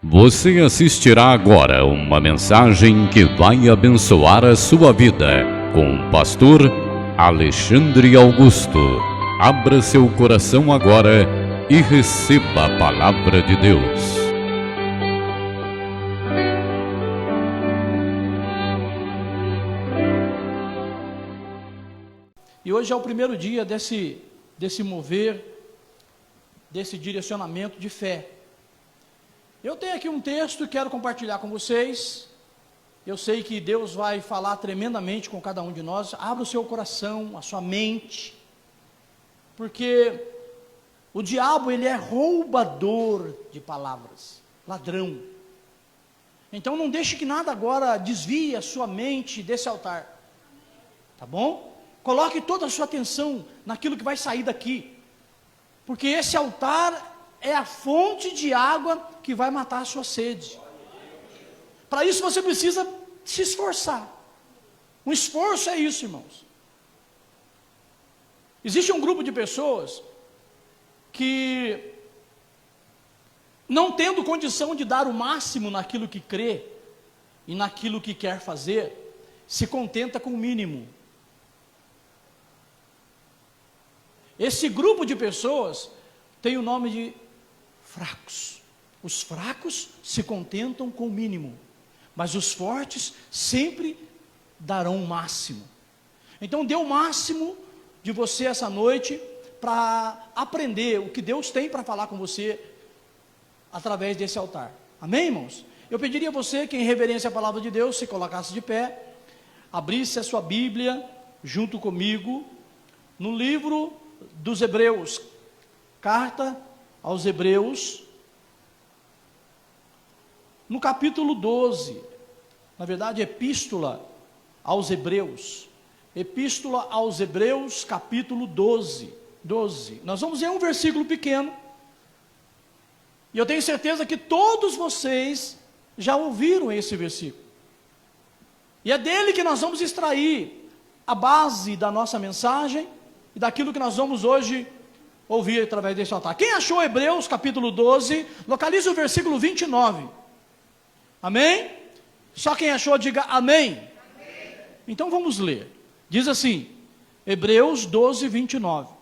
Você assistirá agora uma mensagem que vai abençoar a sua vida, com o pastor Alexandre Augusto. Abra seu coração agora e receba a palavra de Deus. E hoje é o primeiro dia desse mover, desse direcionamento de fé. Eu tenho aqui um texto e quero compartilhar com vocês. Eu sei que Deus vai falar tremendamente com cada um de nós. Abra o seu coração, a sua mente, porque o diabo, ele é roubador de palavras, ladrão. Então não deixe que nada agora desvie a sua mente desse altar, tá bom? Coloque toda a sua atenção naquilo que vai sair daqui, porque esse altar é a fonte de água que vai matar a sua sede. Para isso você precisa se esforçar. Um esforço é isso, irmãos. Existe um grupo de pessoas que, não tendo condição de dar o máximo naquilo que crê e naquilo que quer fazer, se contenta com o mínimo. Esse grupo de pessoas tem o nome de fracos. Os fracos se contentam com o mínimo, mas os fortes sempre darão o máximo. Então dê o máximo de você essa noite para aprender o que Deus tem para falar com você através desse altar. Amém, irmãos? Eu pediria a você que, em reverência à palavra de Deus, se colocasse de pé, abrisse a sua Bíblia junto comigo no livro dos Hebreus, carta aos Hebreus, no capítulo 12, na verdade, epístola aos Hebreus, capítulo 12, nós vamos ler um versículo pequeno, e eu tenho certeza que todos vocês já ouviram esse versículo, e é dele que nós vamos extrair a base da nossa mensagem, e daquilo que nós vamos hoje ouvir através desse altar. Quem achou Hebreus capítulo 12, localize o versículo 29. Amém? Só quem achou, diga amém. Amém. Então vamos ler. Diz assim, Hebreus 12, 29.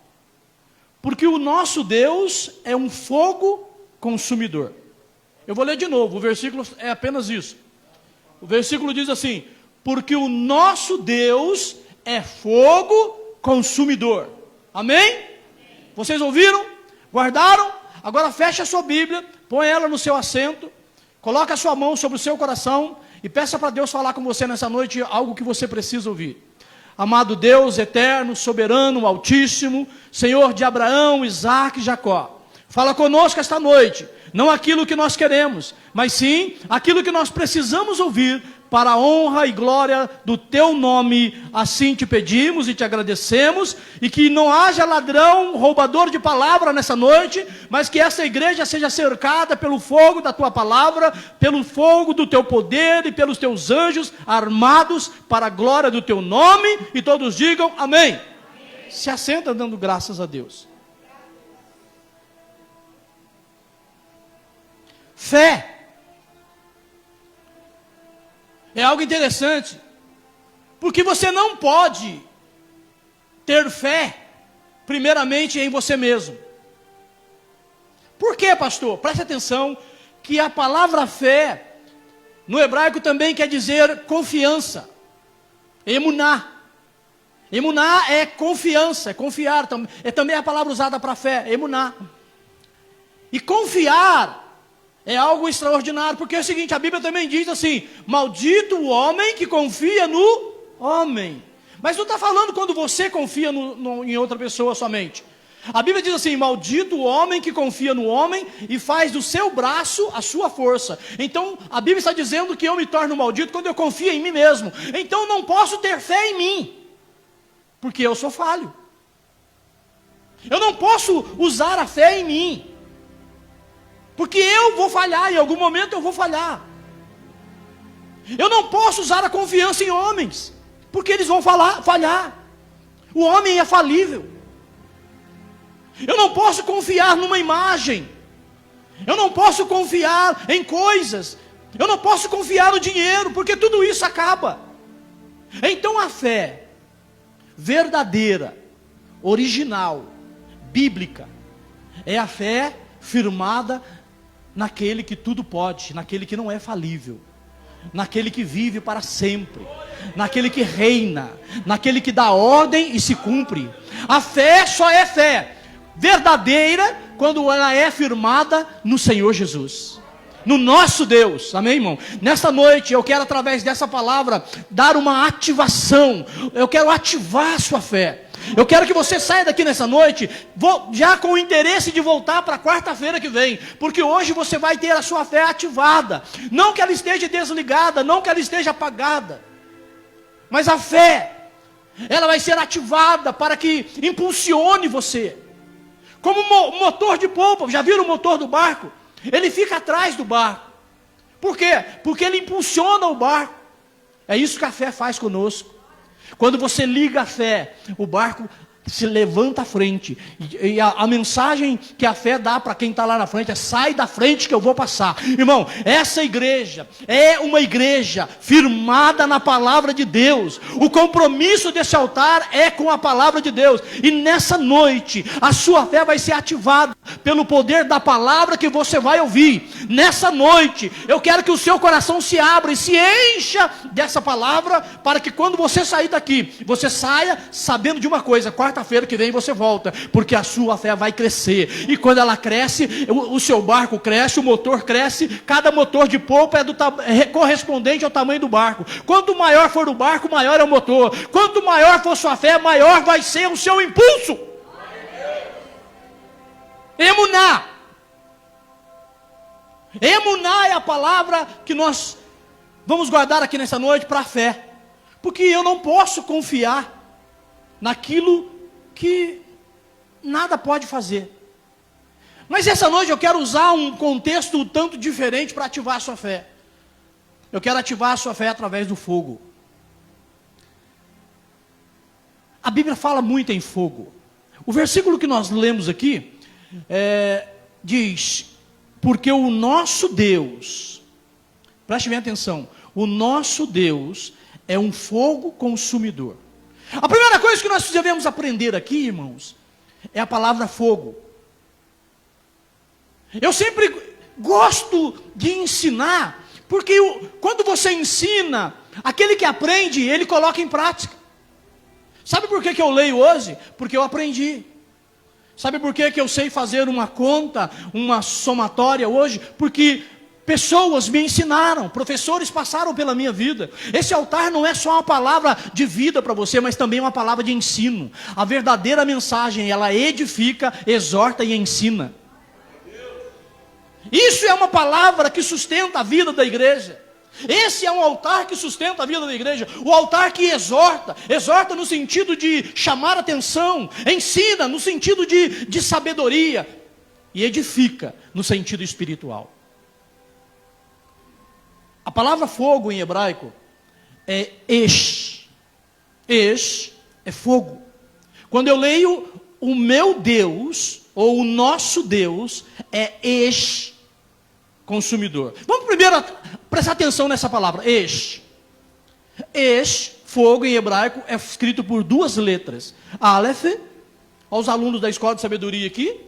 Porque o nosso Deus é um fogo consumidor. Eu vou ler de novo, o versículo é apenas isso. O versículo diz assim, porque o nosso Deus é fogo consumidor. Amém? Vocês ouviram? Guardaram? Agora feche a sua Bíblia, põe ela no seu assento, coloque a sua mão sobre o seu coração e peça para Deus falar com você nessa noite algo que você precisa ouvir. Amado Deus eterno, soberano, altíssimo, Senhor de Abraão, Isaque e Jacó, fala conosco esta noite, não aquilo que nós queremos, mas sim aquilo que nós precisamos ouvir para a honra e glória do teu nome. Assim te pedimos e te agradecemos, e que não haja ladrão, roubador de palavra nessa noite, mas que essa igreja seja cercada pelo fogo da tua palavra, pelo fogo do teu poder e pelos teus anjos armados para a glória do teu nome, e todos digam amém. Amém. Se assenta dando graças a Deus. Fé é algo interessante, porque você não pode ter fé, primeiramente, em você mesmo. Por quê, pastor? Preste atenção, que a palavra fé, no hebraico também quer dizer confiança, emuná. Emuná é confiança, é confiar, é também a palavra usada para fé, emuná. E confiar é algo extraordinário, porque é o seguinte, a Bíblia também diz assim, maldito o homem que confia no homem. Mas não está falando quando você confia em outra pessoa somente. A Bíblia diz assim, maldito o homem que confia no homem e faz do seu braço a sua força. Então, a Bíblia está dizendo que eu me torno maldito quando eu confio em mim mesmo. Então, não posso ter fé em mim, porque eu sou falho. Eu não posso usar a fé em mim, porque eu vou falhar, em algum momento eu vou falhar. Eu não posso usar a confiança em homens, porque eles vão falhar. O homem é falível. Eu não posso confiar numa imagem, Eu não posso confiar em coisas. Eu não posso confiar no dinheiro, porque tudo isso acaba. Então a fé verdadeira, original, bíblica, é a fé firmada naquele que tudo pode, naquele que não é falível, naquele que vive para sempre, naquele que reina, naquele que dá ordem e se cumpre. A fé só é fé verdadeira quando ela é firmada no Senhor Jesus, no nosso Deus. Amém, irmão? Nesta noite eu quero, através dessa palavra, dar uma ativação. Eu quero ativar a sua fé. Eu quero que você saia daqui nessa noite já com o interesse de voltar para quarta-feira que vem, porque hoje você vai ter a sua fé ativada. Não que ela esteja desligada, não que ela esteja apagada, mas a fé, ela vai ser ativada para que impulsione você. Como motor de polpa. Já viram o motor do barco? Ele fica atrás do barco. Por quê? Porque ele impulsiona o barco. É isso que a fé faz conosco. Quando você liga a fé, o barco se levanta à frente. E a mensagem que a fé dá para quem está lá na frente é: sai da frente que eu vou passar. Irmão, essa igreja é uma igreja firmada na palavra de Deus. O compromisso desse altar é com a palavra de Deus. E nessa noite, a sua fé vai ser ativada pelo poder da palavra que você vai ouvir. Nessa noite, eu quero que o seu coração se abra e se encha dessa palavra, para que quando você sair daqui, você saia sabendo de uma coisa: quarta-feira que vem você volta, porque a sua fé vai crescer. E quando ela cresce, o seu barco cresce, o motor cresce. Cada motor de polpa é correspondente ao tamanho do barco. Quanto maior for o barco, maior é o motor. Quanto maior for sua fé, maior vai ser o seu impulso. Emuná. Emuná é a palavra que nós vamos guardar aqui nessa noite para a fé. Porque eu não posso confiar naquilo que nada pode fazer. Mas essa noite eu quero usar um contexto um tanto diferente para ativar a sua fé. Eu quero ativar a sua fé através do fogo. A Bíblia fala muito em fogo. O versículo que nós lemos aqui diz: porque o nosso Deus, preste bem atenção, o nosso Deus é um fogo consumidor. A primeira coisa que nós devemos aprender aqui, irmãos, é a palavra fogo. Eu sempre gosto de ensinar, porque quando você ensina, aquele que aprende, ele coloca em prática. Sabe por que eu leio hoje? Porque eu aprendi. Sabe por que eu sei fazer uma conta, uma somatória hoje? Porque pessoas me ensinaram, professores passaram pela minha vida. Esse altar não é só uma palavra de vida para você, mas também uma palavra de ensino. A verdadeira mensagem, ela edifica, exorta e ensina. Isso é uma palavra que sustenta a vida da igreja. Esse é um altar que sustenta a vida da igreja. O altar que exorta no sentido de chamar atenção, ensina no sentido de sabedoria, e edifica no sentido espiritual. A palavra fogo em hebraico é esh. Esh é fogo. Quando eu leio o meu Deus, ou o nosso Deus, é esh, consumidor. Vamos primeiro prestar atenção nessa palavra, esh. Esh, fogo em hebraico, é escrito por duas letras. Aleph, aos alunos da escola de sabedoria aqui,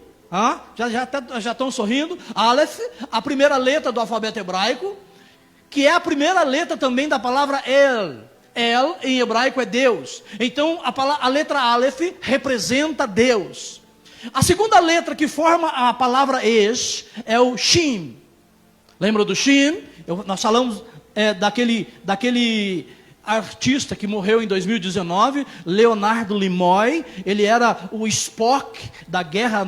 já estão sorrindo. Aleph, a primeira letra do alfabeto hebraico, que é a primeira letra também da palavra El. El, em hebraico, é Deus. Então, a letra Aleph representa Deus. A segunda letra que forma a palavra Esh é o Shin. Lembra do Shin? Nós falamos daquele artista que morreu em 2019, Leonardo Nimoy. Ele era o Spock da Guerra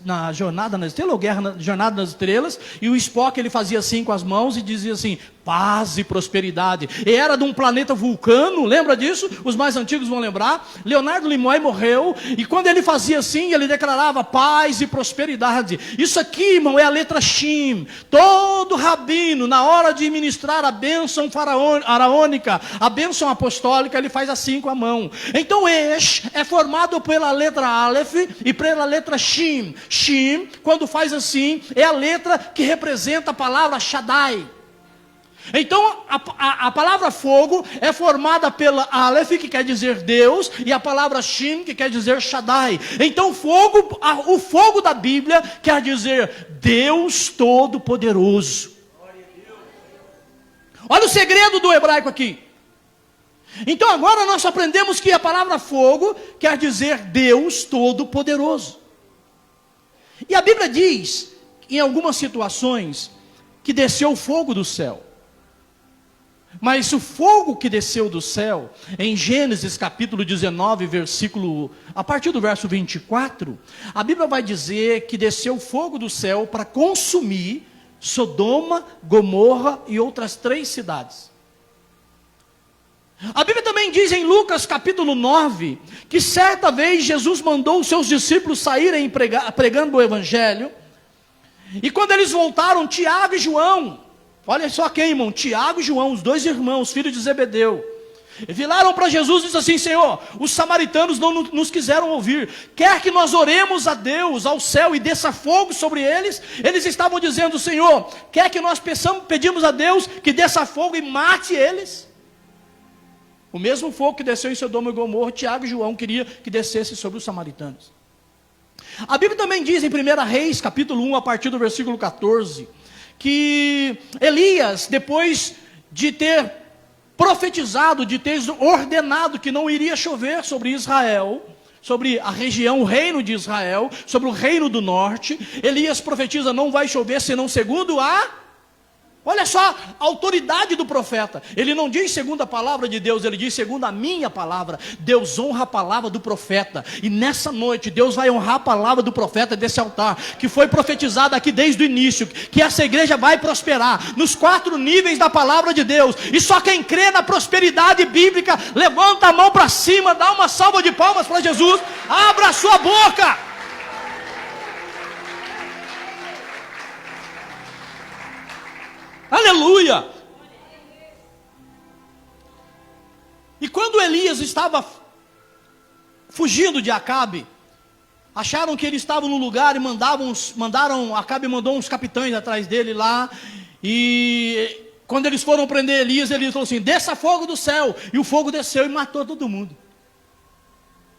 na Jornada nas Estrelas, ou Jornada nas Estrelas. E o Spock, ele fazia assim com as mãos e dizia assim: paz e prosperidade. E era de um planeta Vulcano, lembra disso? Os mais antigos vão lembrar. Leonardo Nimoy morreu, e quando ele fazia assim, ele declarava paz e prosperidade. Isso aqui, irmão, é a letra Shin. Todo rabino, na hora de ministrar a bênção araônica, a bênção apostólica, ele faz assim com a mão. Então, Esh é formado pela letra Aleph e pela letra Shin. Shin, quando faz assim, é a letra que representa a palavra Shaddai. Então, a palavra fogo é formada pela Aleph, que quer dizer Deus, e a palavra Shin, que quer dizer Shaddai. Então, o fogo da Bíblia quer dizer Deus Todo-Poderoso. Olha o segredo do hebraico aqui. Então, agora nós aprendemos que a palavra fogo quer dizer Deus Todo-Poderoso. E a Bíblia diz, em algumas situações, que desceu fogo do céu. Mas o fogo que desceu do céu, em Gênesis capítulo 19, a partir do verso 24, a Bíblia vai dizer que desceu fogo do céu para consumir Sodoma, Gomorra e outras 3 cidades. A Bíblia também diz em Lucas capítulo 9, que certa vez Jesus mandou os seus discípulos saírem pregando o Evangelho, e quando eles voltaram, Tiago e João, olha só quem, irmão, Tiago e João, os 2 irmãos, filhos de Zebedeu, viraram para Jesus e disseram assim: Senhor, os samaritanos não nos quiseram ouvir, quer que nós oremos a Deus, ao céu, e desça fogo sobre eles? Eles estavam dizendo: Senhor, quer que nós pedimos a Deus que desça fogo e mate eles? O mesmo fogo que desceu em Sodoma e Gomorra, Tiago e João queria que descesse sobre os samaritanos. A Bíblia também diz em 1 Reis, capítulo 1, a partir do versículo 14, que Elias, depois de ter profetizado, de ter ordenado que não iria chover sobre Israel, sobre a região, o reino de Israel, sobre o reino do norte, Elias profetiza: não vai chover senão segundo olha só a autoridade do profeta. Ele não diz segundo a palavra de Deus, ele diz segundo a minha palavra. Deus honra a palavra do profeta, e nessa noite Deus vai honrar a palavra do profeta desse altar, que foi profetizada aqui desde o início, que essa igreja vai prosperar nos 4 níveis da palavra de Deus. E só quem crê na prosperidade bíblica, levanta a mão para cima, dá uma salva de palmas para Jesus, abra a sua boca. Aleluia! E quando Elias estava fugindo de Acabe, acharam que ele estava no lugar e Acabe mandou uns capitães atrás dele lá, e quando eles foram prender Elias, ele falou assim: desça fogo do céu, e o fogo desceu e matou todo mundo.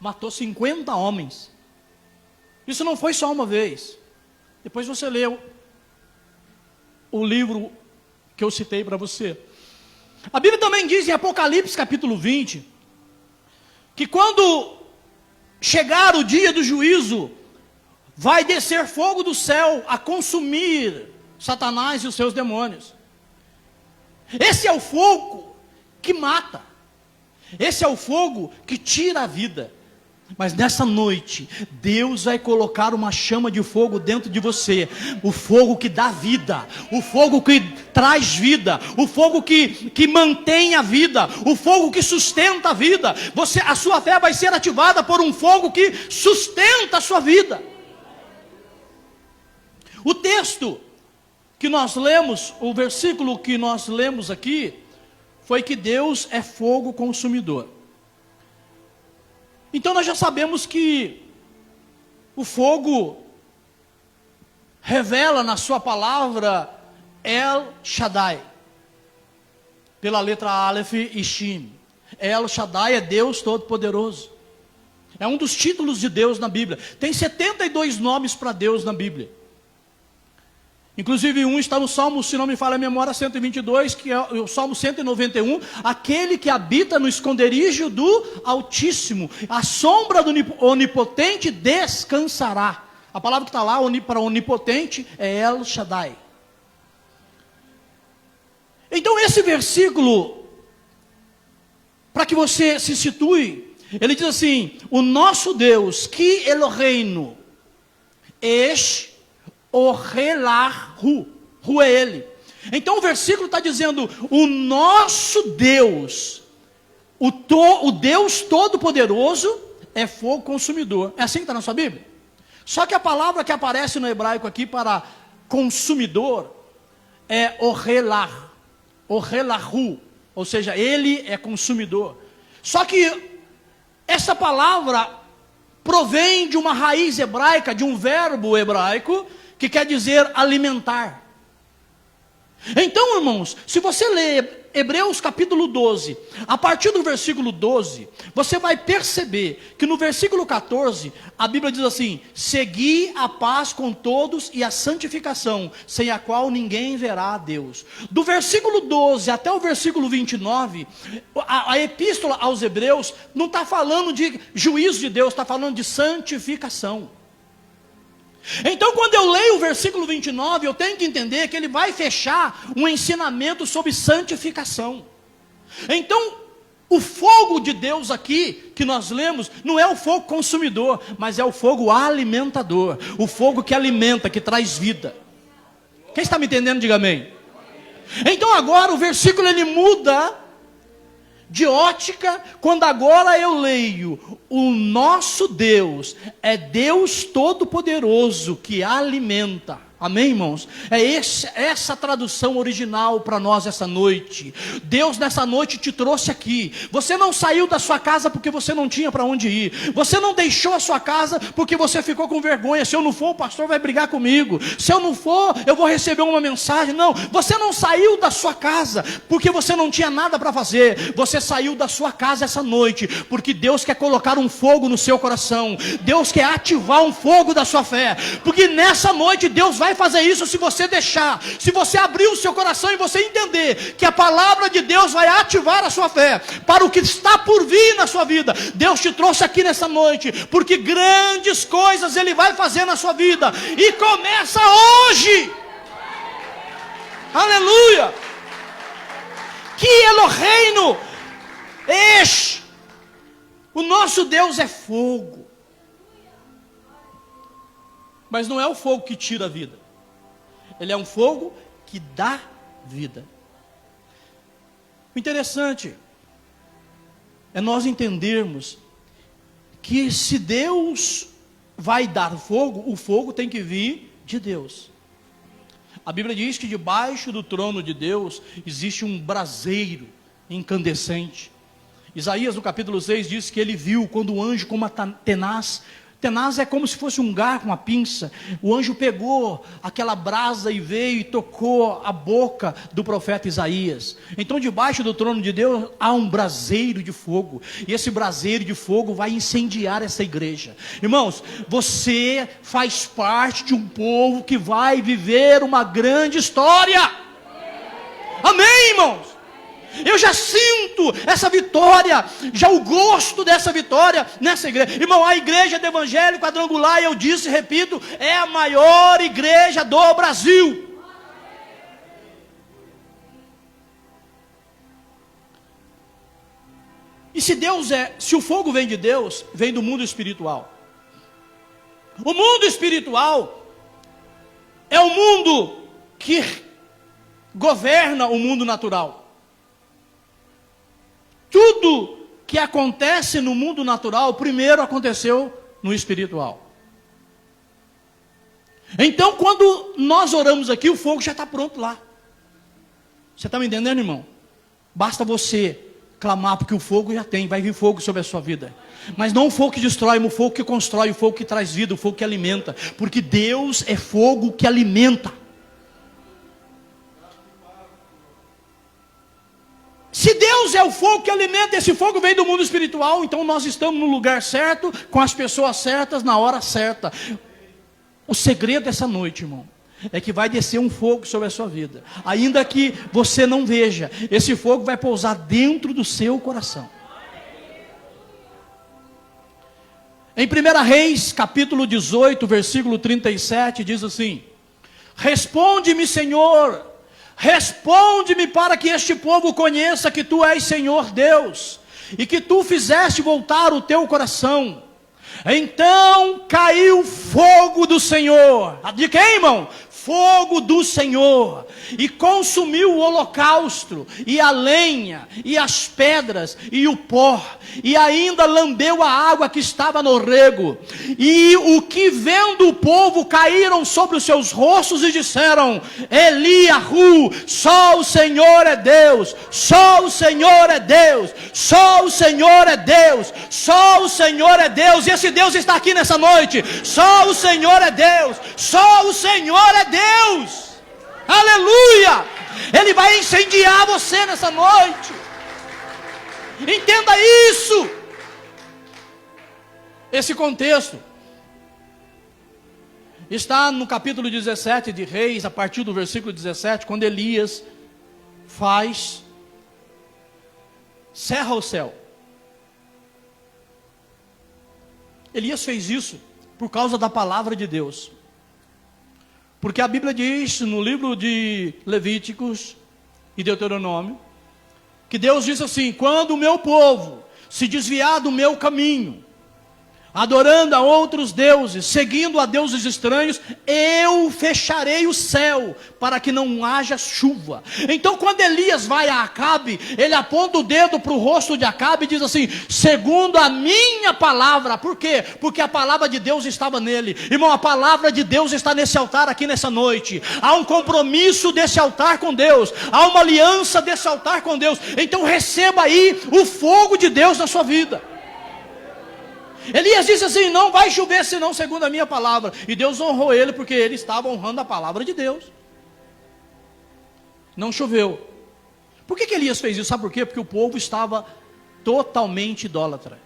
Matou 50 homens. Isso não foi só uma vez. Depois você leu o livro que eu citei para você. A Bíblia também diz em Apocalipse capítulo 20, que quando chegar o dia do juízo, vai descer fogo do céu a consumir Satanás e os seus demônios. Esse é o fogo que mata, esse é o fogo que tira a vida. Mas nessa noite, Deus vai colocar uma chama de fogo dentro de você, o fogo que dá vida, o fogo que traz vida, o fogo que mantém a vida, o fogo que sustenta a vida. A sua fé vai ser ativada por um fogo que sustenta a sua vida. O texto que nós lemos, o versículo que nós lemos aqui, foi que Deus é fogo consumidor. Então nós já sabemos que o fogo revela na sua palavra El Shaddai, pela letra Aleph e Shin. El Shaddai é Deus Todo-Poderoso. É um dos títulos de Deus na Bíblia. Tem 72 nomes para Deus na Bíblia. Inclusive um está no Salmo, se não me falha a memória, 122, que é o Salmo 191, aquele que habita no esconderijo do Altíssimo, a sombra do Onipotente descansará. A palavra que está lá para onipotente é El Shaddai. Então esse versículo, para que você se situe, ele diz assim: o nosso Deus, que Eloheinu, Esh Orelahu, Ru é ele. Então o versículo está dizendo: o nosso Deus, o Deus Todo-Poderoso, é fogo consumidor. É assim que está na sua Bíblia? Só que a palavra que aparece no hebraico aqui para consumidor é orelahu, ou seja, ele é consumidor. Só que essa palavra provém de uma raiz hebraica, de um verbo hebraico, que quer dizer alimentar. Então, irmãos, se você ler Hebreus capítulo 12, a partir do versículo 12, você vai perceber que no versículo 14, a Bíblia diz assim: segui a paz com todos e a santificação, sem a qual ninguém verá a Deus. Do versículo 12 até o versículo 29, a epístola aos Hebreus não está falando de juízo de Deus, está falando de santificação. Então, quando eu leio o versículo 29, eu tenho que entender que ele vai fechar um ensinamento sobre santificação. Então, o fogo de Deus aqui, que nós lemos, não é o fogo consumidor, mas é o fogo alimentador, o fogo que alimenta, que traz vida. Quem está me entendendo, diga amém. Então agora o versículo ele muda de ótica, quando agora eu leio: o nosso Deus é Deus Todo-Poderoso que alimenta. Amém, irmãos? É essa tradução original para nós essa noite. Deus nessa noite te trouxe aqui. Você não saiu da sua casa porque você não tinha para onde ir. Você não deixou a sua casa porque você ficou com vergonha. Se eu não for, o pastor vai brigar comigo. Se eu não for, eu vou receber uma mensagem. Não, você não saiu da sua casa porque você não tinha nada para fazer. Você saiu da sua casa essa noite porque Deus quer colocar um fogo no seu coração. Deus quer ativar um fogo da sua fé. Porque nessa noite Deus vai fazer isso se você deixar, se você abrir o seu coração e você entender que a palavra de Deus vai ativar a sua fé para o que está por vir na sua vida. Deus te trouxe aqui nessa noite porque grandes coisas Ele vai fazer na sua vida, e começa hoje. Aleluia. Que Eloheinu Esh, o nosso Deus é fogo, mas não é o fogo que tira a vida. Ele é um fogo que dá vida. O interessante é nós entendermos que se Deus vai dar fogo, o fogo tem que vir de Deus. A Bíblia diz que debaixo do trono de Deus existe um braseiro incandescente. Isaías no capítulo 6 diz que ele viu quando o anjo, como tenaz é como se fosse um garfo, uma pinça. O anjo pegou aquela brasa e veio e tocou a boca do profeta Isaías. Então debaixo do trono de Deus há um braseiro de fogo, e esse braseiro de fogo vai incendiar essa igreja. Irmãos, você faz parte de um povo que vai viver uma grande história. Amém, irmãos? Eu já sinto essa vitória, já o gosto dessa vitória nessa igreja. Irmão, a igreja do Evangelho Quadrangular, eu disse e repito, é a maior igreja do Brasil. E se o fogo vem de Deus, vem do mundo espiritual. O mundo espiritual é o mundo que governa o mundo natural. Tudo que acontece no mundo natural, primeiro aconteceu no espiritual. Então, quando nós oramos aqui, o fogo já está pronto lá. Você está me entendendo, irmão? Basta você clamar, porque o fogo já tem, vai vir fogo sobre a sua vida. Mas não o fogo que destrói, mas o fogo que constrói, o fogo que traz vida, o fogo que alimenta. Porque Deus é fogo que alimenta. Se Deus é o fogo que alimenta, esse fogo vem do mundo espiritual, então nós estamos no lugar certo, com as pessoas certas, na hora certa. O segredo dessa noite, irmão, é que vai descer um fogo sobre a sua vida. Ainda que você não veja, esse fogo vai pousar dentro do seu coração. Em 1 Reis, capítulo 18, versículo 37, diz assim: responde-me, Senhor, responde-me para que este povo conheça que Tu és Senhor Deus, e que Tu fizeste voltar o teu coração. Então caiu fogo do Senhor. De quem, irmão? fogo do Senhor, e consumiu o holocausto, e a lenha, e as pedras, e o pó, e ainda lambeu a água que estava no rego. E o que vendo o povo, caíram sobre os seus rostos e disseram: Eliahu, só o Senhor é Deus, só o Senhor é Deus, só o Senhor é Deus, só o Senhor é Deus. E esse Deus está aqui nessa noite. Só o Senhor é Deus, só o Senhor é Deus. Aleluia! Ele vai incendiar você nessa noite. Entenda isso. Esse contexto está no capítulo 17 de Reis, a partir do versículo 17, quando Elias cerra o céu. Elias fez isso por causa da palavra de Deus. Porque a Bíblia diz no livro de Levíticos e Deuteronômio, que Deus diz assim: quando o meu povo se desviar do meu caminho, adorando a outros deuses, seguindo a deuses estranhos, eu fecharei o céu para que não haja chuva. Então quando Elias vai a Acabe, ele aponta o dedo para o rosto de Acabe e diz assim: segundo a minha palavra. Por quê? Porque a palavra de Deus estava nele. Irmão, a palavra de Deus está nesse altar aqui nessa noite. Há um compromisso desse altar com Deus, há uma aliança desse altar com Deus. Então receba aí o fogo de Deus na sua vida. Elias disse assim: não vai chover senão segundo a minha palavra. E Deus honrou ele, porque ele estava honrando a palavra de Deus. Não choveu. Por que Elias fez isso? Sabe por quê? Porque o povo estava totalmente idólatra.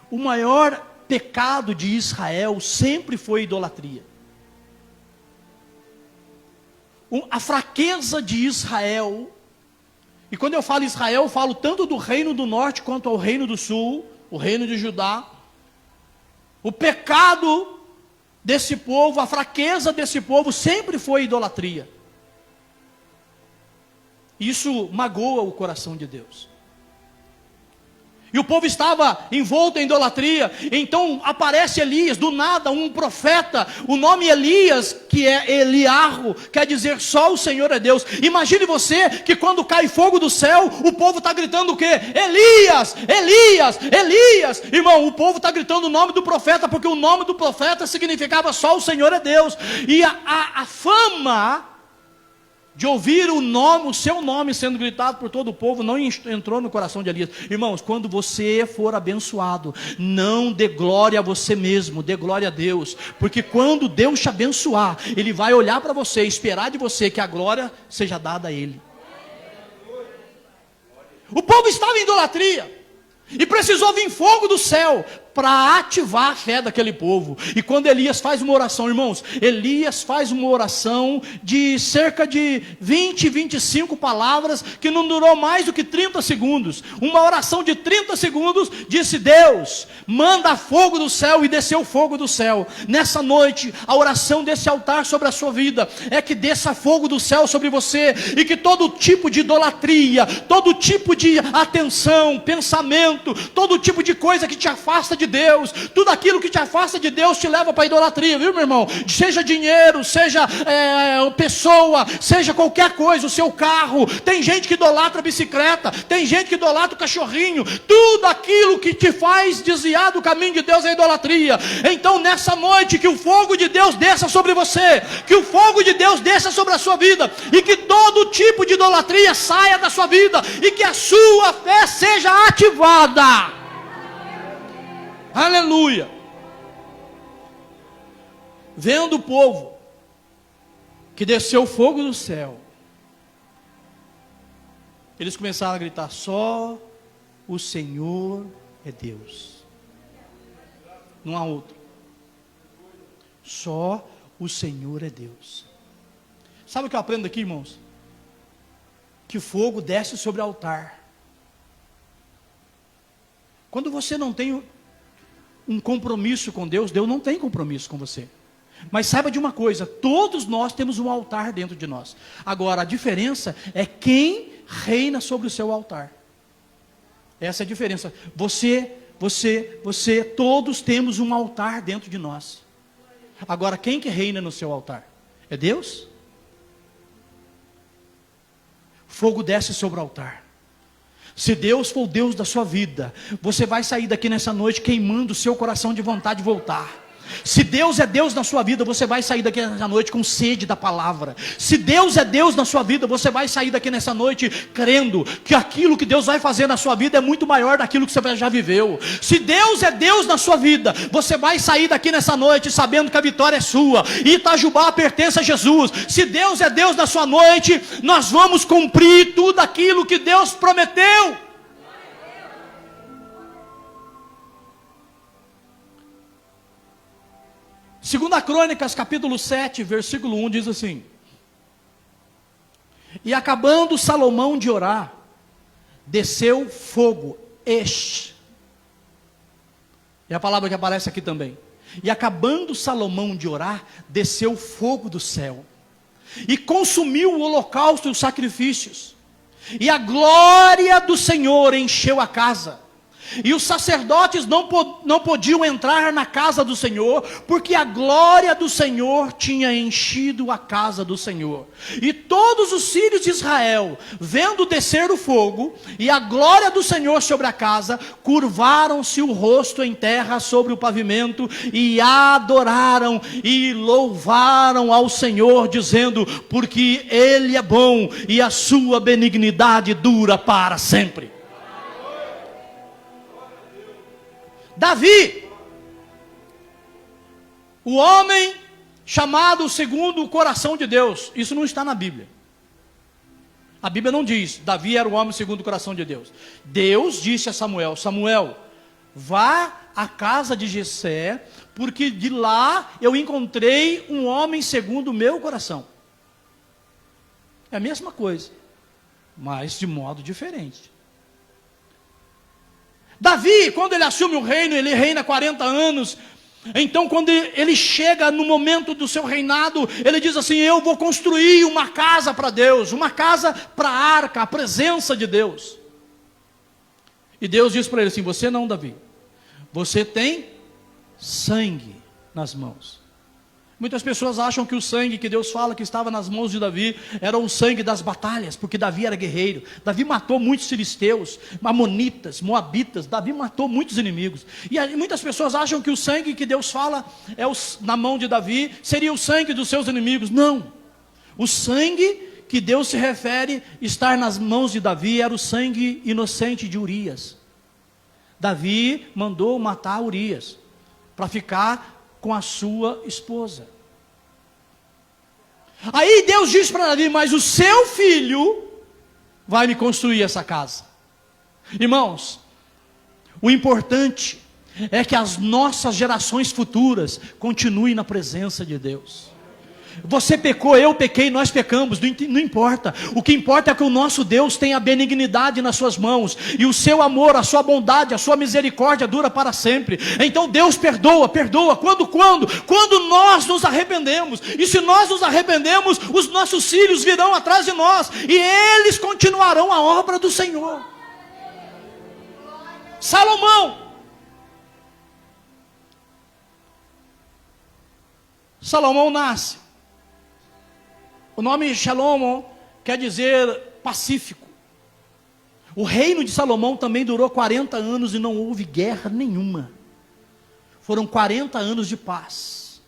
O maior pecado de Israel sempre foi idolatria. A fraqueza de Israel, e quando eu falo Israel, eu falo tanto do reino do norte quanto ao reino do sul, o reino de Judá. O pecado desse povo, a fraqueza desse povo sempre foi idolatria. Isso magoa o coração de Deus. E o povo estava envolto em idolatria. Então aparece Elias, do nada, um profeta. O nome Elias, que é Eliarro, quer dizer só o Senhor é Deus. Imagine você que quando cai fogo do céu, o povo está gritando o quê? Elias, Elias, Elias. Irmão, o povo está gritando o nome do profeta, porque o nome do profeta significava só o Senhor é Deus. E a fama de ouvir o seu nome sendo gritado por todo o povo, não entrou no coração de Elias. Irmãos, quando você for abençoado, não dê glória a você mesmo, dê glória a Deus, porque quando Deus te abençoar, Ele vai olhar para você, esperar de você que a glória seja dada a Ele. O povo estava em idolatria, e precisou vir fogo do céu para ativar a fé daquele povo. E quando Elias faz uma oração, irmãos, Elias faz uma oração de cerca de 20, 25 palavras, que não durou mais do que 30 segundos. Uma oração de 30 segundos, disse: Deus, manda fogo do céu, e desceu fogo do céu. Nessa noite, a oração desse altar sobre a sua vida é que desça fogo do céu sobre você, e que todo tipo de idolatria, todo tipo de atenção, pensamento, todo tipo de coisa que te afasta de Deus, tudo aquilo que te afasta de Deus te leva para a idolatria, viu, meu irmão? Seja dinheiro, seja pessoa, seja qualquer coisa, o seu carro. Tem gente que idolatra a bicicleta, tem gente que idolatra o cachorrinho. Tudo aquilo que te faz desviar do caminho de Deus é idolatria. Então nessa noite, que o fogo de Deus desça sobre você, que o fogo de Deus desça sobre a sua vida, e que todo tipo de idolatria saia da sua vida, e que a sua fé seja ativada. Aleluia. Vendo o povo que desceu fogo do céu, eles começaram a gritar: só o Senhor é Deus, não há outro. Só o Senhor é Deus. Sabe o que eu aprendo aqui, irmãos? Que o fogo desce sobre o altar. Quando você não tem um compromisso com Deus, Deus não tem compromisso com você. Mas saiba de uma coisa: todos nós temos um altar dentro de nós. Agora, a diferença é quem reina sobre o seu altar. Essa é a diferença. Você, todos temos um altar dentro de nós. Agora, quem que reina no seu altar? É Deus? Fogo desce sobre o altar. Se Deus for o Deus da sua vida, você vai sair daqui nessa noite queimando o seu coração de vontade de voltar. Se Deus é Deus na sua vida, você vai sair daqui nessa noite com sede da palavra. Se Deus é Deus na sua vida, você vai sair daqui nessa noite crendo que aquilo que Deus vai fazer na sua vida é muito maior daquilo que você já viveu. Se Deus é Deus na sua vida, você vai sair daqui nessa noite sabendo que a vitória é sua, e Itajubá pertence a Jesus. Se Deus é Deus na sua noite, nós vamos cumprir tudo aquilo que Deus prometeu. Segunda Crônicas, capítulo 7, versículo 1, diz assim: e acabando Salomão de orar, desceu fogo, é a palavra que aparece aqui também. E acabando Salomão de orar, desceu fogo do céu, e consumiu o holocausto e os sacrifícios, e a glória do Senhor encheu a casa. E os sacerdotes não podiam entrar na casa do Senhor, porque a glória do Senhor tinha enchido a casa do Senhor. E todos os filhos de Israel, vendo descer o fogo e a glória do Senhor sobre a casa, curvaram-se o rosto em terra sobre o pavimento, e adoraram e louvaram ao Senhor, dizendo: porque Ele é bom e a sua benignidade dura para sempre. Davi, o homem chamado segundo o coração de Deus, isso não está na Bíblia. A Bíblia não diz, Davi era o homem segundo o coração de Deus. Deus disse a Samuel: Samuel, vá à casa de Jessé, porque de lá eu encontrei um homem segundo o meu coração. É a mesma coisa, mas de modo diferente. Davi, quando ele assume o reino, ele reina 40 anos. Então, quando ele chega no momento do seu reinado, ele diz assim: eu vou construir uma casa para Deus, uma casa para a arca, a presença de Deus. E Deus diz para ele assim: você não, Davi, você tem sangue nas mãos. Muitas pessoas acham que o sangue que Deus fala que estava nas mãos de Davi era o sangue das batalhas, porque Davi era guerreiro. Davi matou muitos filisteus, amonitas, moabitas. Davi matou muitos inimigos. E muitas pessoas acham que o sangue que Deus fala na mão de Davi seria o sangue dos seus inimigos. Não. O sangue que Deus se refere estar nas mãos de Davi era o sangue inocente de Urias. Davi mandou matar Urias para ficar com a sua esposa. Aí Deus diz para Davi: mas o seu filho vai me construir essa casa. Irmãos, o importante é que as nossas gerações futuras continuem na presença de Deus. Você pecou, eu pequei, nós pecamos, não importa. O que importa é que o nosso Deus tem a benignidade nas suas mãos, e o seu amor, a sua bondade, a sua misericórdia dura para sempre. Então Deus perdoa. Quando nós nos arrependemos. E se nós nos arrependemos, os nossos filhos virão atrás de nós, e eles continuarão a obra do Senhor. Salomão nasce. O nome Shalom quer dizer pacífico. O reino de Salomão também durou 40 anos e não houve guerra nenhuma. Foram 40 anos de paz.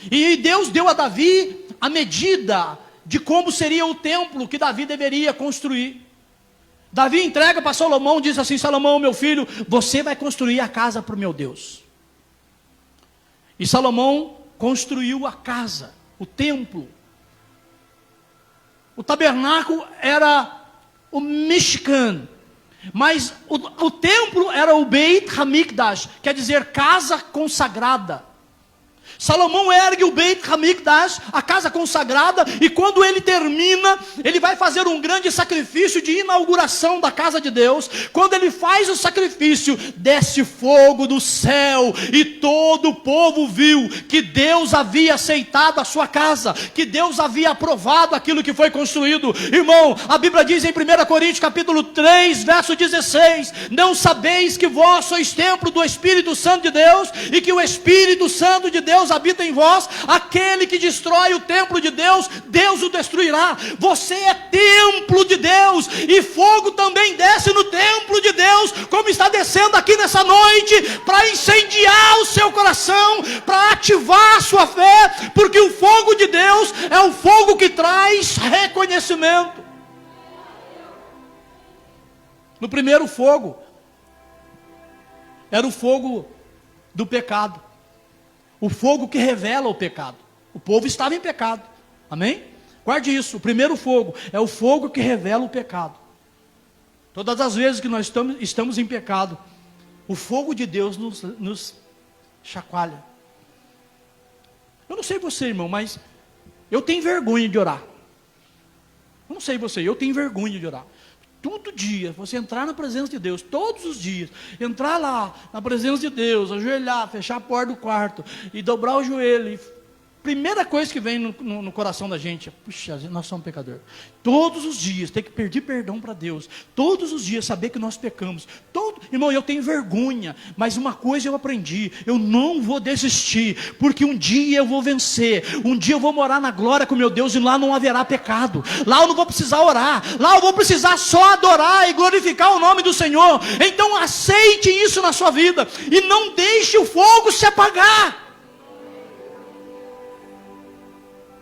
E Deus deu a Davi a medida de como seria o templo que Davi deveria construir. Davi entrega para Salomão, diz assim: Salomão, meu filho, você vai construir a casa para o meu Deus. E Salomão construiu a casa, o templo. O tabernáculo era o Mishkan, mas o templo era o Beit HaMikdash, quer dizer casa consagrada. Salomão ergue o Beit Hamikdash, a casa consagrada, e quando ele termina, ele vai fazer um grande sacrifício de inauguração da casa de Deus. Quando ele faz o sacrifício, desce fogo do céu, e todo o povo viu que Deus havia aceitado a sua casa, que Deus havia aprovado aquilo que foi construído. Irmão, a Bíblia diz em 1 Coríntios capítulo 3, verso 16, não sabeis que vós sois templo do Espírito Santo de Deus, e que o Espírito Santo de Deus habita em vós? Aquele que destrói o templo de Deus, Deus o destruirá. Você é templo de Deus, e fogo também desce no templo de Deus, como está descendo aqui nessa noite, para incendiar o seu coração, para ativar a sua fé, porque o fogo de Deus é o fogo que traz reconhecimento. No primeiro fogo, era o fogo do pecado, o fogo que revela o pecado. O povo estava em pecado, amém? Guarde isso, o primeiro fogo é o fogo que revela o pecado. Todas as vezes que nós estamos em pecado, o fogo de Deus nos chacoalha. Eu não sei você, irmão, mas eu tenho vergonha de orar. Eu não sei você, eu tenho vergonha de orar. Todo dia, você entrar na presença de Deus, todos os dias, entrar lá na presença de Deus, ajoelhar, fechar a porta do quarto e dobrar o joelho. Primeira coisa que vem no coração da gente é: puxa, nós somos pecadores. Todos os dias tem que pedir perdão para Deus. Todos os dias saber que nós pecamos. Irmão, eu tenho vergonha, mas uma coisa eu aprendi: eu não vou desistir, porque um dia eu vou vencer. Um dia eu vou morar na glória com meu Deus, e lá não haverá pecado. Lá eu não vou precisar orar. Lá eu vou precisar só adorar e glorificar o nome do Senhor. Então aceite isso na sua vida e não deixe o fogo se apagar.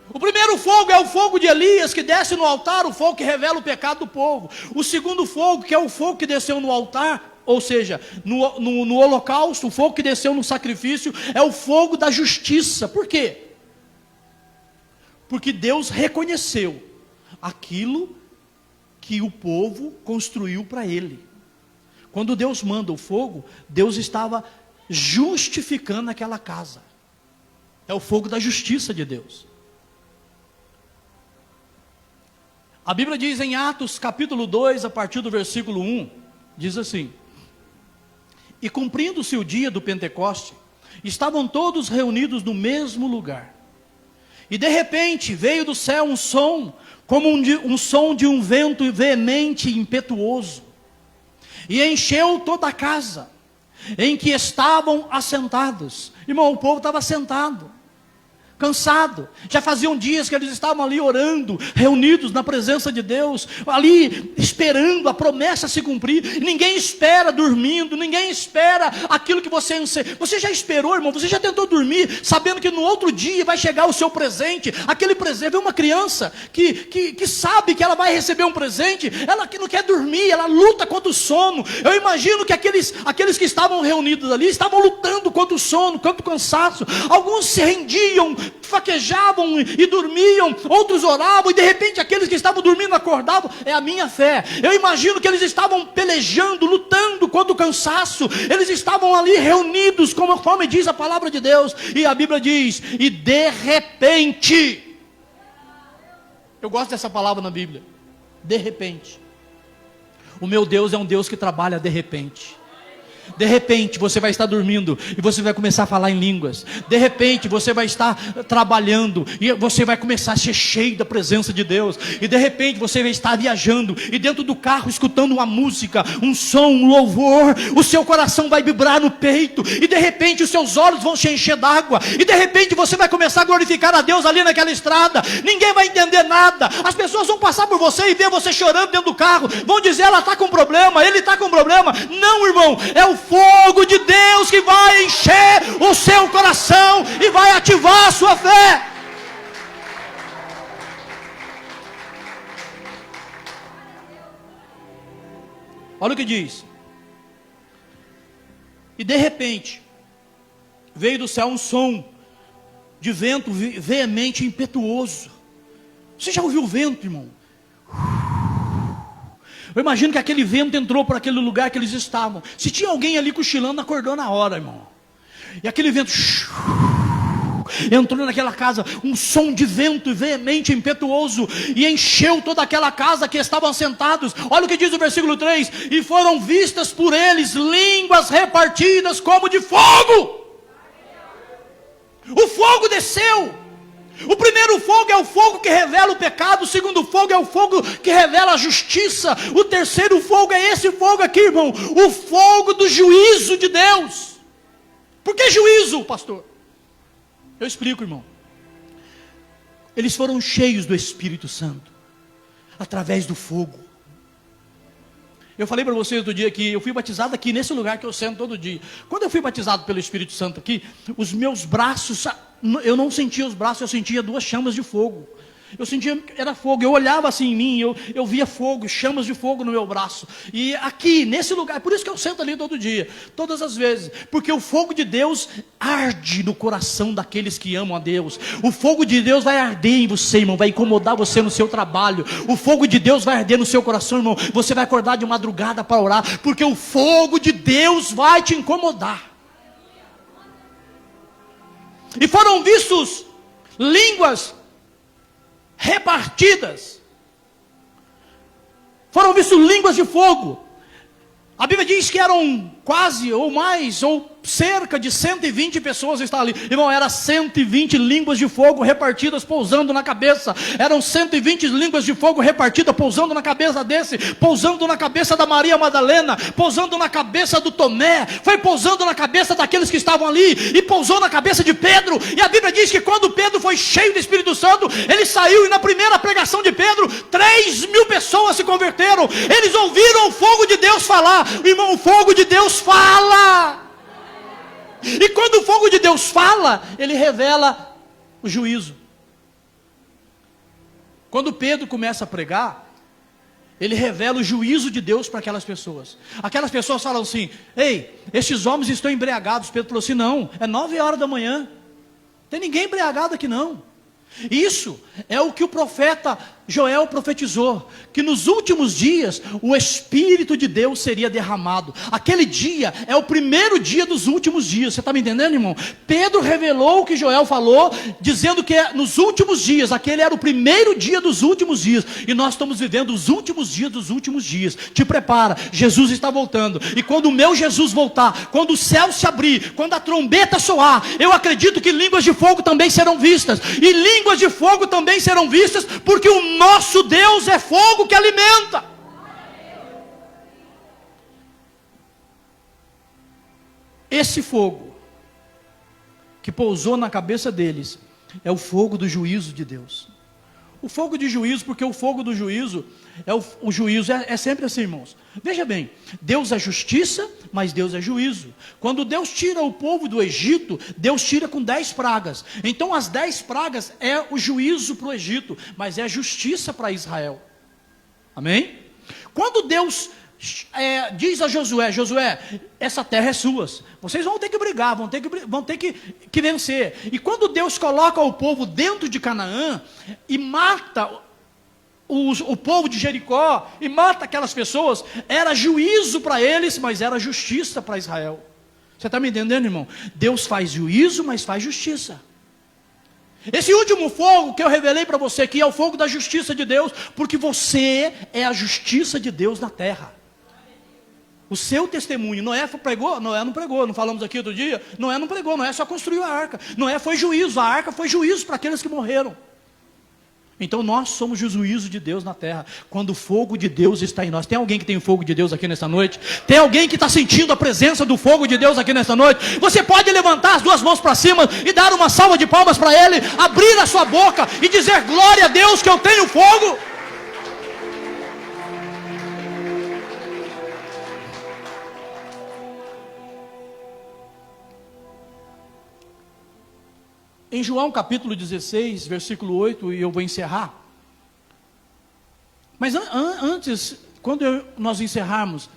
O primeiro fogo é o fogo de Elias, que desce no altar, o fogo que revela o pecado do povo. O segundo fogo, que é o fogo que desceu no altar, ou seja, no holocausto, o fogo que desceu no sacrifício, é o fogo da justiça. Por quê? Porque Deus reconheceu aquilo que o povo construiu para ele. Quando Deus manda o fogo, Deus estava justificando aquela casa. É o fogo da justiça de Deus. A Bíblia diz em Atos capítulo 2, a partir do versículo 1, diz assim: e cumprindo-se o dia do Pentecoste, estavam todos reunidos no mesmo lugar. E de repente veio do céu um som, como um som de um vento veemente e impetuoso, e encheu toda a casa em que estavam assentados. Irmão, o povo estava sentado, cansado. Já faziam dias que eles estavam ali orando, reunidos na presença de Deus, ali esperando a promessa se cumprir. Ninguém espera dormindo, ninguém espera aquilo que você anseia. Você já esperou, irmão? Você já tentou dormir sabendo que no outro dia vai chegar o seu presente? Aquele presente, é uma criança que sabe que ela vai receber um presente, ela que não quer dormir, ela luta contra o sono. Eu imagino que aqueles que estavam reunidos ali estavam lutando contra o sono, contra o cansaço. Alguns se rendiam, faquejavam e dormiam, outros oravam, e de repente aqueles que estavam dormindo acordavam. É a minha fé. Eu imagino que eles estavam pelejando, lutando contra o cansaço. Eles estavam ali reunidos, conforme diz a palavra de Deus. E a Bíblia diz: e de repente. Eu gosto dessa palavra na Bíblia, de repente. O meu Deus é um Deus que trabalha de repente. De repente você vai estar dormindo e você vai começar a falar em línguas. De repente você vai estar trabalhando e você vai começar a ser cheio da presença de Deus. E de repente você vai estar viajando e dentro do carro escutando uma música, um som, um louvor. O seu coração vai vibrar no peito e de repente os seus olhos vão se encher d'água. E de repente você vai começar a glorificar a Deus ali naquela estrada. Ninguém vai entender nada. As pessoas vão passar por você e ver você chorando dentro do carro. Vão dizer: ela está com problema, ele está com problema. Não, irmão, é o fogo de Deus que vai encher o seu coração e vai ativar a sua fé. Olha o que diz: e de repente veio do céu um som de vento veemente e impetuoso. Você já ouviu o vento, irmão? Eu imagino que aquele vento entrou por aquele lugar que eles estavam. Se tinha alguém ali cochilando, acordou na hora, irmão. E aquele vento entrou naquela casa, um som de vento veemente, impetuoso, e encheu toda aquela casa que estavam sentados. Olha o que diz o versículo 3: e foram vistas por eles línguas repartidas como de fogo. O fogo desceu. O primeiro fogo é o fogo que revela o pecado. O segundo fogo é o fogo que revela a justiça. O terceiro fogo é esse fogo aqui, irmão, o fogo do juízo de Deus. Por que juízo, pastor? Eu explico, irmão. Eles foram cheios do Espírito Santo através do fogo. Eu falei para vocês outro dia que eu fui batizado aqui nesse lugar que eu sento todo dia. Quando eu fui batizado pelo Espírito Santo aqui, os meus braços, eu não sentia os braços, eu sentia duas chamas de fogo. Eu sentia, era fogo, eu olhava assim em mim, eu via fogo, chamas de fogo no meu braço. E aqui, nesse lugar, por isso que eu sento ali todo dia, todas as vezes, porque o fogo de Deus arde no coração daqueles que amam a Deus. O fogo de Deus vai arder em você, irmão, vai incomodar você no seu trabalho. O fogo de Deus vai arder no seu coração, irmão. Você vai acordar de madrugada para orar, porque o fogo de Deus vai te incomodar. E foram vistos línguas repartidas. Foram vistos línguas de fogo. A Bíblia diz que eram quase, ou mais, ou cerca de 120 pessoas estavam ali. Irmão, era 120 línguas de fogo repartidas, pousando na cabeça. Eram 120 línguas de fogo repartidas, pousando na cabeça desse, pousando na cabeça da Maria Madalena, pousando na cabeça do Tomé, foi pousando na cabeça daqueles que estavam ali, e pousou na cabeça de Pedro. E a Bíblia diz que quando Pedro foi cheio do Espírito Santo, ele saiu, e na primeira pregação de Pedro, 3.000 pessoas se converteram. Eles ouviram o fogo de Deus falar. Irmão, o fogo de Deus fala. E quando o fogo de Deus fala, ele revela o juízo. Quando Pedro começa a pregar, ele revela o juízo de Deus para aquelas pessoas. Aquelas pessoas falam assim: ei, estes homens estão embriagados. Pedro falou assim: não, é 9 horas da manhã, não tem ninguém embriagado aqui não. Isso é o que o profeta Joel profetizou, que nos últimos dias o Espírito de Deus seria derramado. Aquele dia é o primeiro dia dos últimos dias. Você está me entendendo, irmão? Pedro revelou o que Joel falou, dizendo que nos últimos dias, aquele era o primeiro dia dos últimos dias. E nós estamos vivendo os últimos dias dos últimos dias. Te prepara, Jesus está voltando. E quando o meu Jesus voltar, quando o céu se abrir, quando a trombeta soar, eu acredito que línguas de fogo também serão vistas. E línguas de fogo também serão vistas, porque o nosso Deus é fogo que alimenta. Esse fogo que pousou na cabeça deles é o fogo do juízo de Deus. O fogo de juízo, porque o fogo do juízo o juízo é sempre assim, irmãos. Veja bem, Deus é justiça, mas Deus é juízo. Quando Deus tira o povo do Egito, Deus tira com 10 pragas. Então as 10 pragas é o juízo para o Egito, mas é a justiça para Israel. Amém? Quando Deus diz a Josué: Josué, essa terra é sua, vocês vão ter que brigar, vão ter que vencer. E quando Deus coloca o povo dentro de Canaã e mata o povo de Jericó e mata aquelas pessoas, era juízo para eles, mas era justiça para Israel. Você está me entendendo, irmão? Deus faz juízo, mas faz justiça. Esse último fogo que eu revelei para você aqui é o fogo da justiça de Deus, porque você é a justiça de Deus na terra. O seu testemunho. Noé pregou? Noé não pregou, não falamos aqui outro dia? Noé não pregou, Noé só construiu a arca. Noé foi juízo, a arca foi juízo para aqueles que morreram. Então nós somos o juízo de Deus na terra, quando o fogo de Deus está em nós. Tem alguém que tem o fogo de Deus aqui nessa noite? Tem alguém que está sentindo a presença do fogo de Deus aqui nessa noite? Você pode levantar as duas mãos para cima e dar uma salva de palmas para Ele, abrir a sua boca e dizer: glória a Deus que eu tenho fogo. Em João capítulo 16, versículo 8, e eu vou encerrar. Mas antes, quando nós encerrarmos,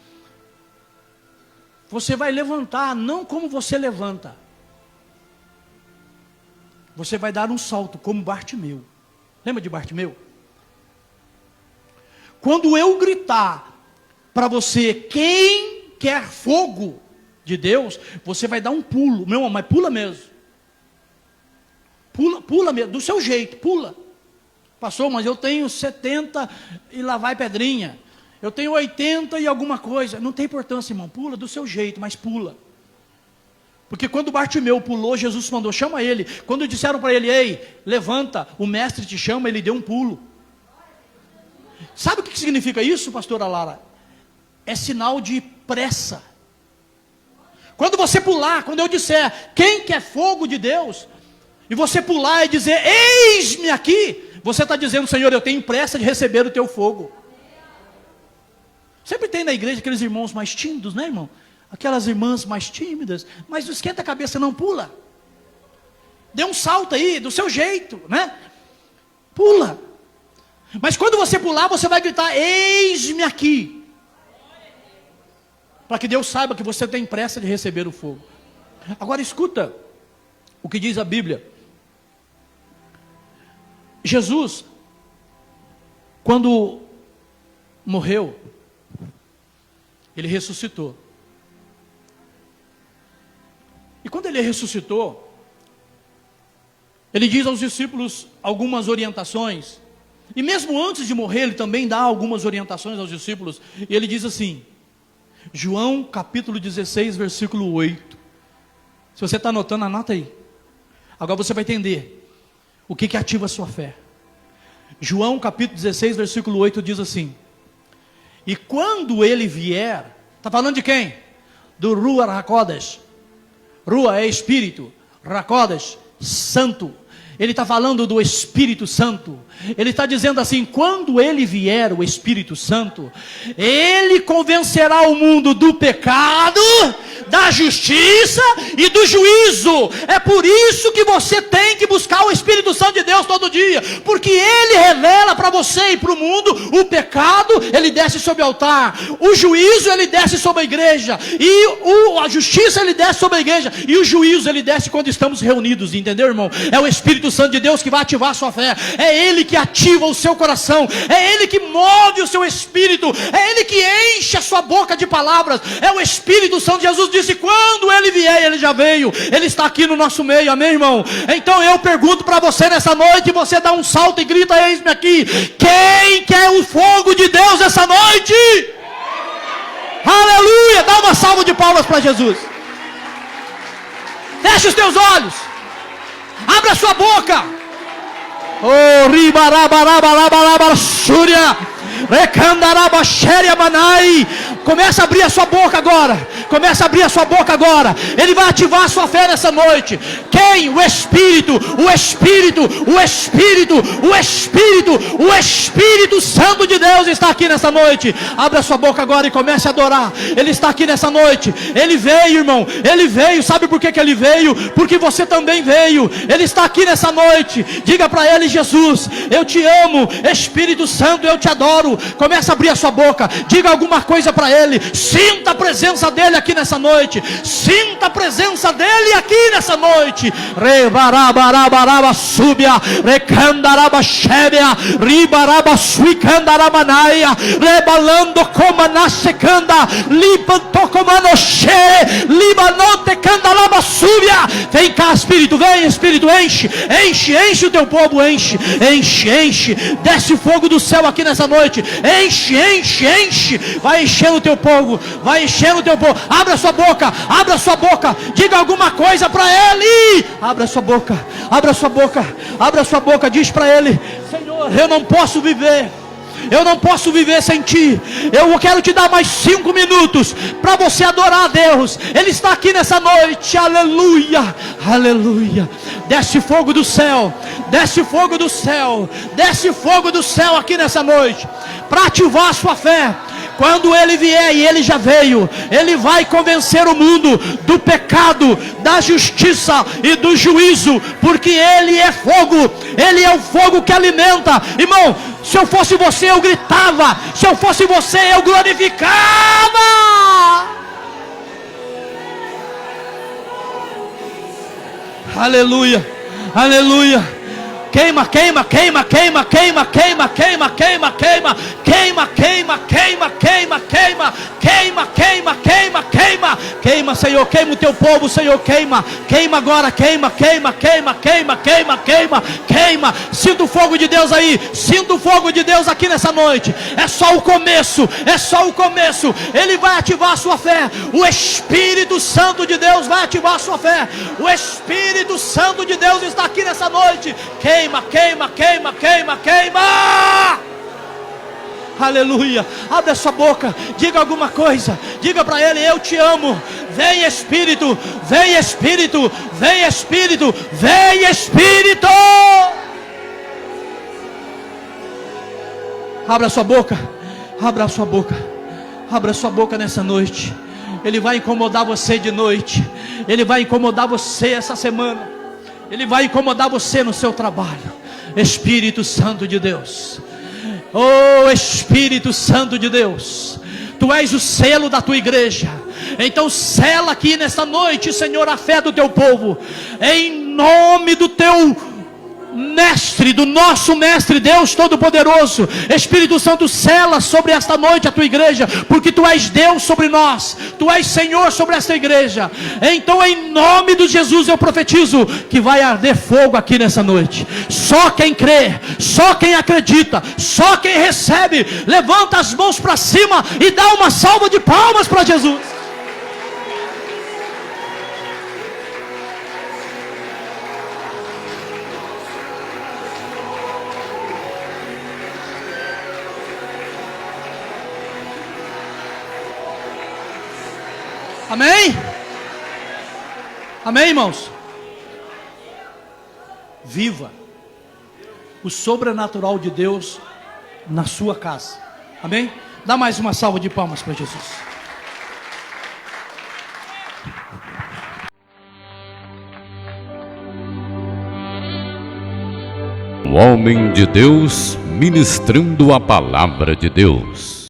você vai levantar, não como você levanta. Você vai dar um salto, como Bartimeu. Lembra de Bartimeu? Quando eu gritar para você: quem quer fogo de Deus, você vai dar um pulo. Meu irmão, mas pula mesmo. Pula mesmo, do seu jeito, pula. Pastor, mas eu tenho 70 e lá vai pedrinha. Eu tenho 80 e alguma coisa. Não tem importância, irmão. Pula do seu jeito, mas pula. Porque quando Bartimeu pulou, Jesus mandou, chama ele. Quando disseram para ele, ei, levanta, o mestre te chama, ele deu um pulo. Sabe o que significa isso, pastora Lara? É sinal de pressa. Quando você pular, quando eu disser, quem quer fogo de Deus? E você pular e dizer, eis-me aqui. Você está dizendo, Senhor, eu tenho pressa de receber o teu fogo. Sempre tem na igreja aqueles irmãos mais tímidos, né, irmão? Aquelas irmãs mais tímidas, mas não esquenta a cabeça, não, pula. Dê um salto aí, do seu jeito, né? Pula. Mas quando você pular, você vai gritar, eis-me aqui. Para que Deus saiba que você tem pressa de receber o fogo. Agora escuta o que diz a Bíblia. Jesus, quando morreu, ele ressuscitou. E quando ele ressuscitou, ele diz aos discípulos algumas orientações. E mesmo antes de morrer, ele também dá algumas orientações aos discípulos. E ele diz assim, João capítulo 16, versículo 8. Se você está anotando, anota aí. Agora você vai entender o que ativa a sua fé. João capítulo 16, versículo 8 diz assim, e quando ele vier, está falando de quem? Do Ruach HaKodesh. Ruach é Espírito, HaKodesh, Santo. Ele está falando do Espírito Santo. Ele está dizendo assim, quando ele vier, o Espírito Santo, ele convencerá o mundo do pecado, da justiça e do juízo. É por isso que você tem que buscar o Espírito Santo de Deus todo dia, porque ele revela para você e para o mundo o pecado, ele desce sobre o altar, o juízo ele desce sobre a igreja, e a justiça ele desce sobre a igreja, e o juízo ele desce quando estamos reunidos, entendeu, irmão? É o Espírito Santo de Deus que vai ativar a sua fé, é ele que ativa o seu coração, é ele que move o seu espírito, é ele que enche a sua boca de palavras, é o Espírito Santo. Jesus disse, quando ele vier, ele já veio, ele está aqui no nosso meio, amém, irmão? Então eu pergunto para você nessa noite, você dá um salto e grita, eis-me aqui, quem quer o fogo de Deus essa noite? Aleluia, dá uma salva de palmas para Jesus. Feche os teus olhos, abra a sua boca. Oh, ribarabarabarabarabassúria, recandarabaxeriamanai. Começa a abrir a sua boca agora. Começa a abrir a sua boca agora. Ele vai ativar a sua fé nessa noite. Quem? O Espírito, o Espírito, o Espírito, o Espírito, o Espírito Santo de Deus está aqui nessa noite. Abra a sua boca agora e comece a adorar. Ele está aqui nessa noite. Ele veio, irmão. Ele veio. Sabe por que ele veio? Porque você também veio. Ele está aqui nessa noite. Diga para ele, Jesus, eu te amo. Espírito Santo, eu te adoro. Comece a abrir a sua boca. Diga alguma coisa para ele. Sinta a presença dele aqui nessa noite. Sinta a presença dele aqui nessa noite. Rebarabaraba subia, recandaraba shebia, ribaraba suicandaramanaya, rebalando comanasecanda, libanto comanoshe, libanote candaraba subia. Vem cá, Espírito, vem, Espírito, enche, enche, enche o teu povo, enche, enche, enche. Desce fogo do céu aqui nessa noite. Enche, enche, enche. Vai enchendo o teu povo, vai enchendo o teu povo. Abra sua boca, abra sua boca. Diga alguma coisa para ele. Abra sua boca, abra sua boca, abra sua boca. Diz para ele, Senhor, eu não posso viver. Eu não posso viver sem ti. Eu quero te dar mais 5 minutos para você adorar a Deus. Ele está aqui nessa noite. Aleluia, aleluia. Desce fogo do céu, desce fogo do céu, desce fogo do céu aqui nessa noite, para ativar a sua fé. Quando ele vier, e ele já veio, ele vai convencer o mundo do pecado, da justiça e do juízo, porque ele é fogo, ele é o fogo que alimenta. Irmão, se eu fosse você eu gritava, se eu fosse você eu glorificava. Aleluia, aleluia. Queima, queima, queima, queima, queima, queima, queima, queima, queima, queima, queima, queima, queima, queima, queima, queima, queima, queima, queima, Queima, Senhor, queima o teu povo, Senhor, queima. Queima agora, queima, queima, queima, queima, queima, queima, queima. Sinta o fogo de Deus aí. Sinta o fogo de Deus aqui nessa noite. É só o começo, é só o começo. Ele vai ativar a sua fé. O Espírito Santo de Deus vai ativar a sua fé. O Espírito Santo de Deus está aqui nessa noite. Queima, queima, queima, queima, queima. Aleluia. Abre a sua boca, diga alguma coisa. Diga para ele: eu te amo. Vem Espírito, vem Espírito, vem Espírito, vem Espírito. Abra a sua boca, abra a sua boca, abra a sua boca nessa noite. Ele vai incomodar você de noite. Ele vai incomodar você essa semana. Ele vai incomodar você no seu trabalho. Espírito Santo de Deus. Oh Espírito Santo de Deus, Tu és o selo da Tua igreja. Então sela aqui nessa noite, Senhor, a fé do Teu povo. Em nome do Teu Mestre, do nosso Mestre Deus Todo-Poderoso. Espírito Santo, sela sobre esta noite a Tua igreja, porque Tu és Deus sobre nós, Tu és Senhor sobre esta igreja. Então em nome de Jesus eu profetizo que vai arder fogo aqui nessa noite. Só quem crê, só quem acredita, só quem recebe, levanta as mãos para cima e dá uma salva de palmas para Jesus. Amém? Amém, irmãos? Viva o sobrenatural de Deus na sua casa. Amém? Dá mais uma salva de palmas para Jesus. Um homem de Deus ministrando a palavra de Deus.